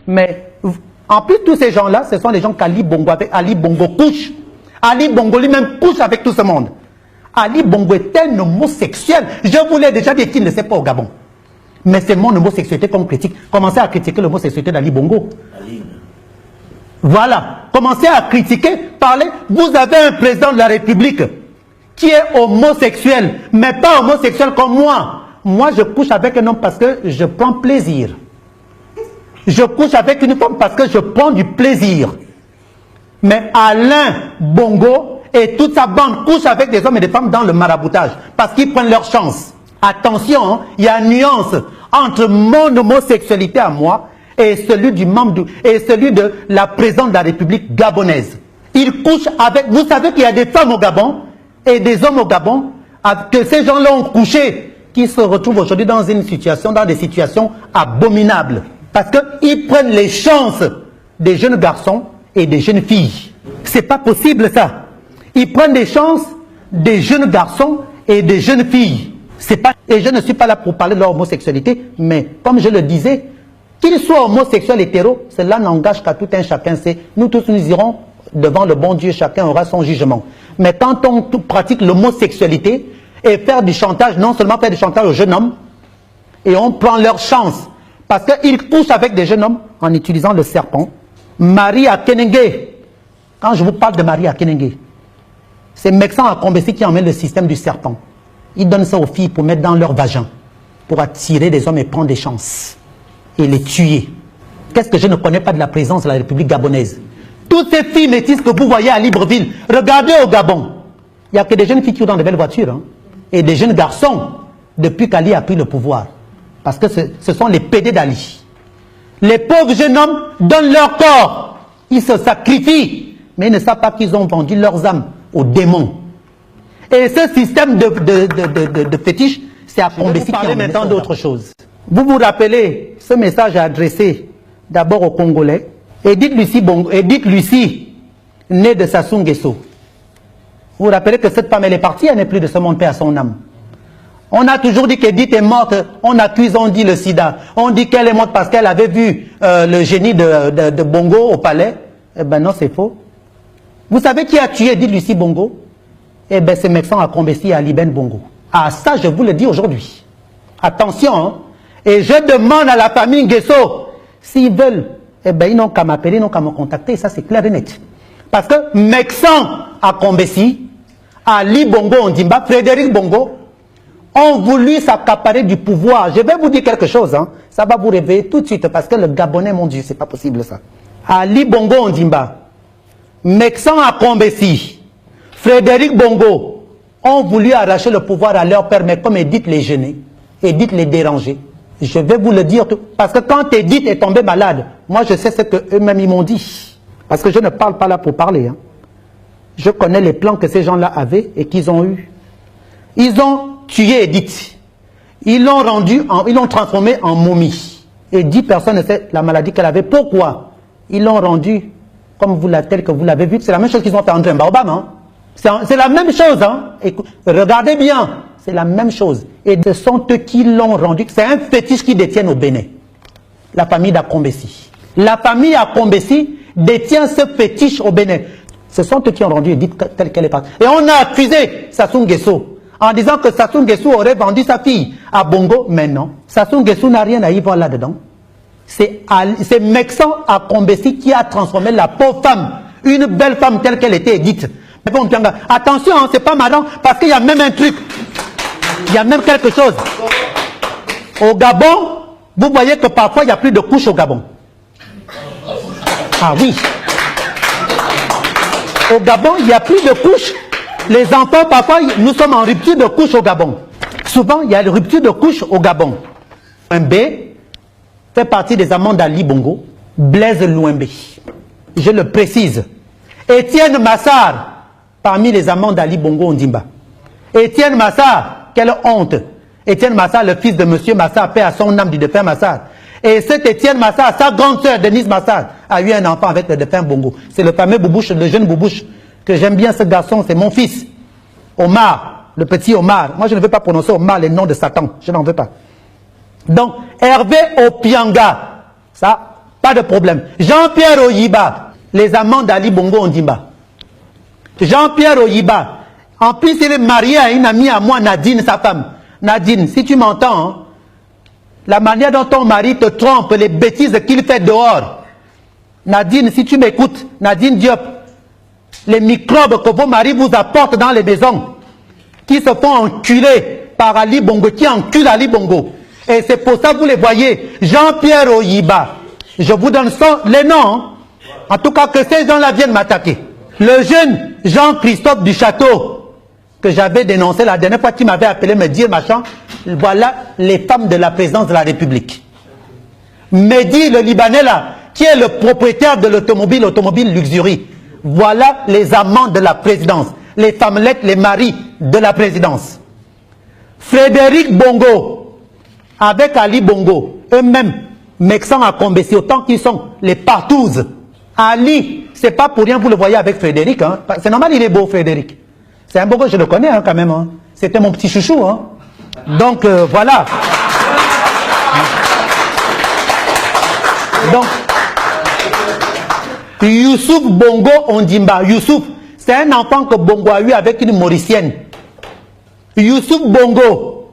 Mais en plus, tous ces gens-là, ce sont les gens qu'Ali Bongo, avec Ali Bongo couche. Ali Bongo lui-même couche avec tout ce monde. Ali Bongo est un homosexuel. Je vous l'ai déjà dit qu'il ne sait pas au Gabon. Mais c'est mon homosexualité qu'on critique. Commencez à critiquer l'homosexualité d'Ali Bongo. Voilà. Commencez à critiquer, parler. Vous avez un président de la République qui est homosexuel, mais pas homosexuel comme moi. Moi, je couche avec un homme parce que je prends plaisir. Je couche avec une femme parce que je prends du plaisir. Mais Alain Bongo et toute sa bande couchent avec des hommes et des femmes dans le maraboutage parce qu'ils prennent leur chance. Attention, hein, il y a une nuance entre mon homosexualité à moi et celui du membre et celui de la présidente de la République gabonaise. Ils couchent avec... Vous savez qu'il y a des femmes au Gabon et des hommes au Gabon que ces gens-là ont couché, qui se retrouvent aujourd'hui dans des situations abominables. Parce qu'ils prennent les chances des jeunes garçons et des jeunes filles. C'est pas possible ça. Ils prennent des chances des jeunes garçons et des jeunes filles. C'est pas... Et je ne suis pas là pour parler de leur homosexualité, mais comme je le disais, qu'ils soient homosexuels, hétéros, cela n'engage qu'à tout un chacun. Nous tous, nous irons devant le bon Dieu, chacun aura son jugement. Mais quand on pratique l'homosexualité et faire du chantage, non seulement faire du chantage aux jeunes hommes, et on prend leur chance, parce qu'ils couchent avec des jeunes hommes en utilisant le serpent. Marie Akenenge, quand je vous parle de Marie Akenenge, c'est Mexan Akombesi qui emmène le système du serpent. Ils donnent ça aux filles pour mettre dans leur vagin, pour attirer des hommes et prendre des chances, et les tuer. Qu'est-ce que je ne connais pas de la présence de la République gabonaise? Toutes ces filles métisses que vous voyez à Libreville, regardez au Gabon. Il n'y a que des jeunes filles qui ont dans de belles voitures, hein, et des jeunes garçons, depuis qu'Ali a pris le pouvoir. Parce que ce sont les PD d'Ali. Les pauvres jeunes hommes donnent leur corps. Ils se sacrifient. Mais ils ne savent pas qu'ils ont vendu leurs âmes aux démons. Et ce système de fétiche, c'est à Combesi qui en maintenant d'autres choses. Vous vous rappelez, ce message est adressé d'abord aux Congolais. Edith Lucie, née de Sassou Nguesso. Vous vous rappelez que cette femme, elle est partie, elle n'est plus de ce monde, paix à son âme. On a toujours dit qu'Edith est morte, on accuse, on dit le sida. On dit qu'elle est morte parce qu'elle avait vu le génie de Bongo au palais. Eh bien non, c'est faux. Vous savez qui a tué Edith Lucie Bongo? Eh bien c'est Mexan Akombesi et Ali Ben Bongo. Ah ça, je vous le dis aujourd'hui. Attention, hein. Et je demande à la famille Nguesso, s'ils veulent, eh bien ils n'ont qu'à m'appeler, ils n'ont qu'à me contacter, ça c'est clair et net. Parce que Mexan Akombesi, Ali Bongo Ondimba, Frédéric Bongo, ont voulu s'accaparer du pouvoir. Je vais vous dire quelque chose, hein. Ça va vous réveiller tout de suite, parce que le Gabonais, mon Dieu, c'est pas possible ça. Ali Bongo Ondimba, Mexan Akombesi, Frédéric Bongo ont voulu arracher le pouvoir à leur père, mais comme Edith les gêner, Edith les déranger. Je vais vous le dire, tout, parce que quand Edith est tombée malade, moi je sais ce qu'eux-mêmes ils m'ont dit. Parce que je ne parle pas là pour parler. Hein. Je connais les plans que ces gens-là avaient et qu'ils ont eus. Ils ont tué Edith. Ils l'ont transformée en momie. Et 10 personnes ne savent la maladie qu'elle avait. Pourquoi? Ils l'ont rendue comme tel que vous l'avez vu. C'est la même chose qu'ils ont fait André Baobam. Hein. C'est la même chose. Hein. Regardez bien. C'est la même chose. Et ce sont eux qui l'ont rendue. C'est un fétiche qu'ils détiennent au Bénin. La famille d'Akombesi. La famille Akombesi détient ce fétiche au Bénin. Ce sont eux qui ont rendu Edith telle qu'elle est partie. Et on a accusé Sassou Nguesso en disant que Sassou Nguesso aurait vendu sa fille à Bongo. Mais non. Sassou Nguesso n'a rien à y voir là-dedans. C'est Mexan Akombesi qui a transformé la pauvre femme, une belle femme telle qu'elle était Edith. Mais bon, attention, hein, c'est pas marrant, parce qu'il y a même un truc. Il y a même quelque chose. Au Gabon, vous voyez que parfois il n'y a plus de couches au Gabon. Ah oui. Au Gabon, il n'y a plus de couches. Les enfants, parfois, nous sommes en rupture de couche au Gabon. Souvent, il y a une rupture de couche au Gabon. Louembe fait partie des amants d'Ali Bongo. Blaise Louembe. Je le précise. Étienne Massar, parmi les amants d'Ali Bongo Ondimba. Étienne Massar, quelle honte. Étienne Massar, le fils de monsieur Massar, paix à son âme du défunt Massar. Et cet Étienne Massar, sa grande sœur Denise Massar, a eu un enfant avec le défunt Bongo. C'est le fameux Boubouche, le jeune Boubouche, que j'aime bien ce garçon, c'est mon fils. Omar, le petit Omar. Moi, je ne veux pas prononcer Omar, les noms de Satan. Je n'en veux pas. Donc, Hervé Opianga, ça, Pas de problème. Jean-Pierre Oyiba, les amants d'Ali Bongo Ondimba. Jean-Pierre Oyiba, en plus il est marié à une amie à moi, Nadine, sa femme. Nadine, si tu m'entends, hein, la manière dont ton mari te trompe, les bêtises qu'il fait dehors. Nadine, si tu m'écoutes, Nadine Diop, les microbes que vos maris vous apportent dans les maisons, qui se font enculer par Ali Bongo, qui encule Ali Bongo. Et c'est pour ça que vous les voyez, Jean-Pierre Oyiba. Je vous donne les noms. Hein. En tout cas, que ces gens-là viennent m'attaquer. Le jeune Jean-Christophe du Château, que j'avais dénoncé la dernière fois, qui m'avait appelé me dire, machin, voilà les femmes de la présidence de la République. Mehdi, le Libanais là, qui est le propriétaire de l'automobile Luxury. Voilà les amants de la présidence. Les femmelettes, les maris de la présidence. Frédéric Bongo, avec Ali Bongo, eux-mêmes, Mexan à Combessi, autant qu'ils sont les partouzes. Ali, c'est pas pour rien, vous le voyez avec Frédéric. Hein. C'est normal, il est beau, Frédéric. C'est un beau, je le connais hein, quand même. Hein. C'était mon petit chouchou. Hein. Donc, voilà. Donc, Youssouf Bongo Ondimba. Youssouf, c'est un enfant que Bongo a eu avec une Mauricienne. Youssouf Bongo,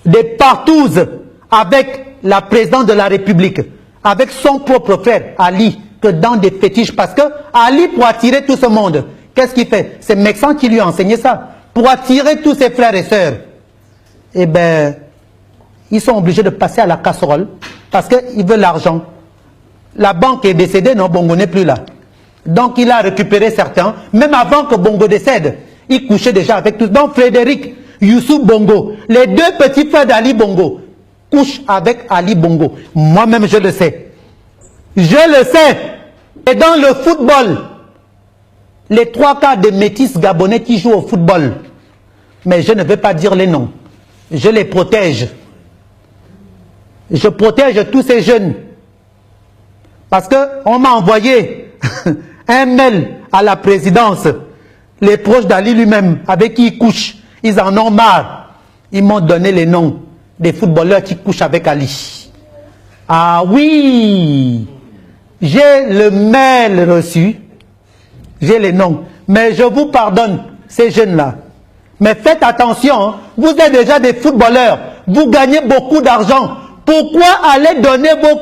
des partouzes avec la présidente de la République, avec son propre frère, Ali, que dans des fétiches. Parce que Ali, pour attirer tout ce monde, qu'est-ce qu'il fait? C'est Mexan qui lui a enseigné ça. Pour attirer tous ses frères et sœurs. Eh bien, ils sont obligés de passer à la casserole parce qu'ils veulent l'argent. La banque est décédée, non, Bongo n'est plus là. Donc il a récupéré certains, même avant que Bongo décède. Il couchait déjà avec tous. Donc Frédéric, Youssouf Bongo, les deux petits frères d'Ali Bongo, couchent avec Ali Bongo. Moi-même, je le sais. Je le sais. Et dans le football, les trois quarts des métis gabonais qui jouent au football, mais je ne vais pas dire les noms. Je les protège. Je protège tous ces jeunes. Parce qu'on m'a envoyé un mail à la présidence. Les proches d'Ali lui-même, avec qui il couche, ils en ont marre. Ils m'ont donné les noms des footballeurs qui couchent avec Ali. Ah oui, j'ai le mail reçu. J'ai les noms. Mais je vous pardonne, ces jeunes-là. Mais faites attention, hein. Vous êtes déjà des footballeurs. Vous gagnez beaucoup d'argent. Pourquoi aller donner vos...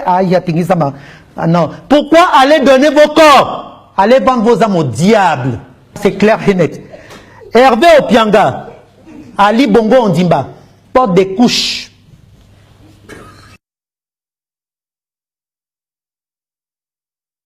Ah non. Pourquoi aller donner vos corps? Allez vendre vos âmes au diable. C'est clair et net. Hervé Opianga, Ali Bongo Ondimba, porte des couches